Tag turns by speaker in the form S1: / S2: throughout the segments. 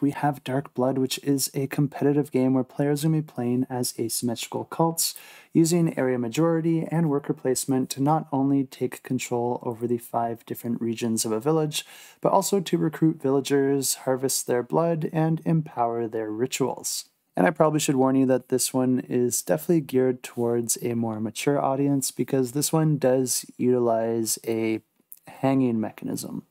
S1: We have Dark Blood, which is a competitive game where players are going to be playing as asymmetrical cults, using area majority and worker placement to not only take control over the 5 different regions of a village, but also to recruit villagers, harvest their blood, and empower their rituals. And I probably should warn you that this one is definitely geared towards a more mature audience because this one does utilize a hanging mechanism.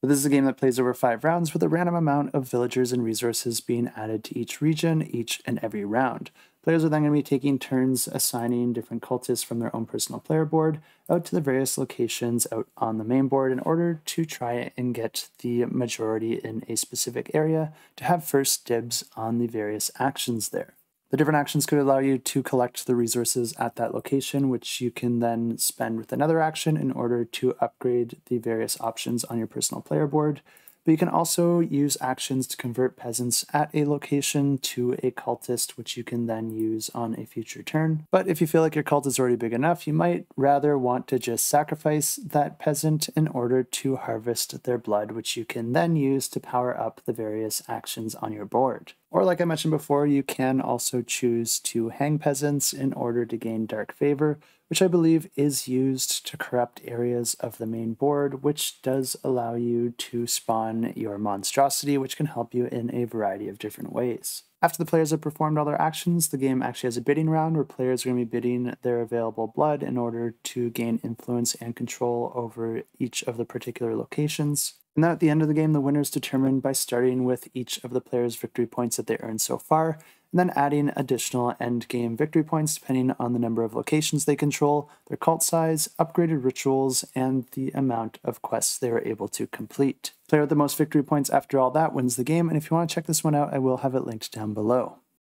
S1: But this is a game that plays over 5 rounds with a random amount of villagers and resources being added to each region each and every round. Players are then going to be taking turns assigning different cultists from their own personal player board out to the various locations out on the main board in order to try and get the majority in a specific area to have first dibs on the various actions there. The different actions could allow you to collect the resources at that location, which you can then spend with another action in order to upgrade the various options on your personal player board. But you can also use actions to convert peasants at a location to a cultist, which you can then use on a future turn. But if you feel like your cult is already big enough, you might rather want to just sacrifice that peasant in order to harvest their blood, which you can then use to power up the various actions on your board. Or like I mentioned before, you can also choose to hang peasants in order to gain Dark Favor, which I believe is used to corrupt areas of the main board, which does allow you to spawn your monstrosity, which can help you in a variety of different ways. After the players have performed all their actions, the game actually has a bidding round where players are going to be bidding their available blood in order to gain influence and control over each of the particular locations. And then at the end of the game, the winner is determined by starting with each of the players' victory points that they earned so far, and then adding additional end-game victory points depending on the number of locations they control, their cult size, upgraded rituals, and the amount of quests they were able to complete. Player with the most victory points after all that wins the game, and if you want to check this one out, I will have it linked down below.